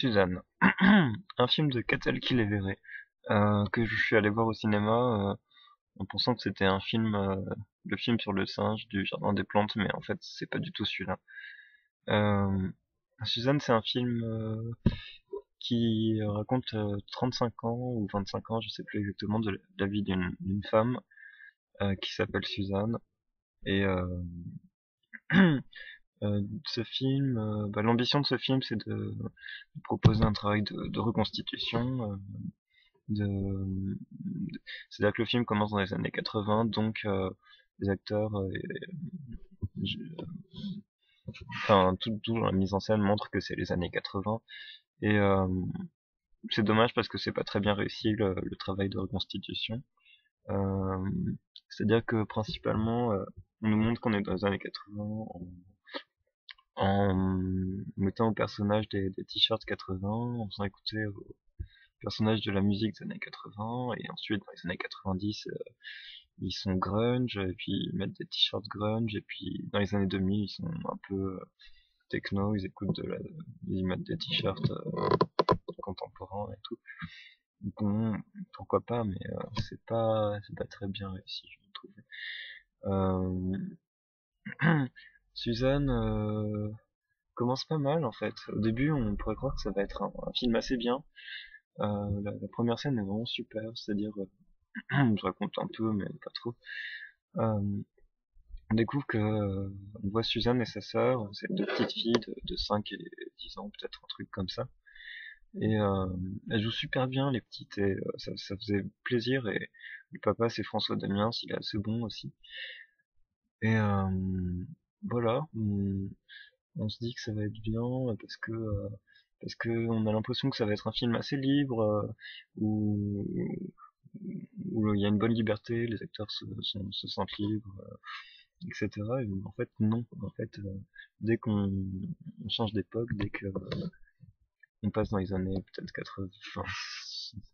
Suzanne, un film de Katell Verret, que je suis allé voir au cinéma en pensant que c'était un film, le film sur le singe du Jardin des Plantes, mais en fait c'est pas du tout celui-là. Euh, Suzanne, c'est un film qui raconte 35 ans ou 25 ans, je sais plus exactement, de la vie d'une femme qui s'appelle Suzanne. Et ce film, l'ambition de ce film, c'est de proposer un travail de reconstitution. C'est-à-dire que le film commence dans les années 80, donc les acteurs, je- enfin tout la mise en scène montre que c'est les années 80, et c'est dommage parce que c'est pas très bien réussi le travail de reconstitution. Euh, C'est-à-dire que principalement, on nous montre qu'on est dans les années 80 en mettant au personnage des t-shirts 80, en faisant écouter au personnage de la musique des années 80, et ensuite dans les années 90 ils sont grunge, et puis ils mettent des t-shirts grunge, et puis dans les années 2000 ils sont un peu techno, ils écoutent ils mettent des t-shirts contemporains et tout. Bon, pourquoi pas, mais c'est pas très bien réussi, je trouve. Suzanne commence pas mal en fait. Au début, on pourrait croire que ça va être un film assez bien. La première scène est vraiment super, c'est-à-dire, je raconte un peu, mais pas trop. Euh, on découvre que on voit Suzanne et sa sœur, c'est deux petites filles de 5 et 10 ans, peut-être un truc comme ça. Et elles jouent super bien les petites, et ça faisait plaisir. Et le papa, c'est François Damiens, il est assez bon aussi. Et voilà, on se dit que ça va être bien parce que on a l'impression que ça va être un film assez libre, où où il y a une bonne liberté, les acteurs se sentent libres, etc. Et en fait, non. En fait, dès qu'on on change d'époque, dès que on passe dans les années peut-être 80, enfin,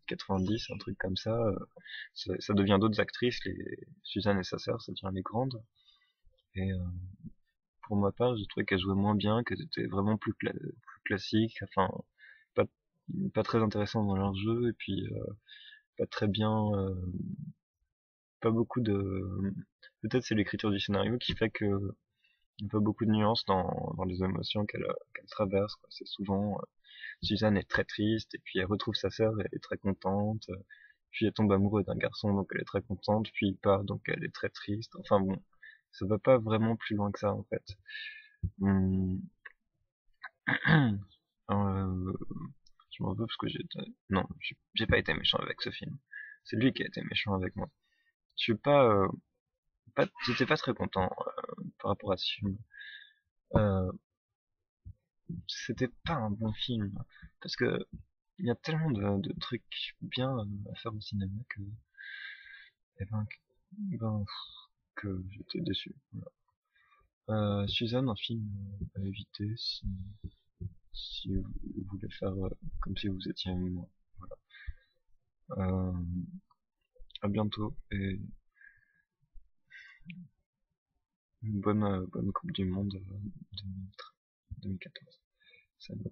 90, un truc comme ça, ça devient d'autres actrices, Suzanne et sa sœur, ça devient les grandes. Et pour ma part, j'ai trouvé qu'elles jouaient moins bien, qu'elles étaient vraiment plus classiques, enfin, pas, pas très intéressantes dans leur jeu, et puis pas très bien, pas beaucoup de... Peut-être c'est l'écriture du scénario qui fait que il n'y a pas beaucoup de nuances dans les émotions qu'elle traverse, quoi. C'est souvent, Suzanne est très triste, et puis elle retrouve sa sœur, et elle est très contente, puis elle tombe amoureuse d'un garçon, donc elle est très contente, puis il part, donc elle est très triste. Enfin bon, ça va pas vraiment plus loin que ça, en fait. Hum, euh, je m'en veux parce que non, j'ai pas été méchant avec ce film. C'est lui qui a été méchant avec moi. Je suis j'étais pas très content par rapport à ce film. Euh, C'était pas un bon film parce que il y a tellement de trucs bien à faire au cinéma eh ben, que j'étais déçu. Voilà. Suzanne, un film à éviter si vous voulez faire comme si vous étiez moi. Voilà. Euh, à bientôt, et une bonne Coupe du Monde 2014. Salut.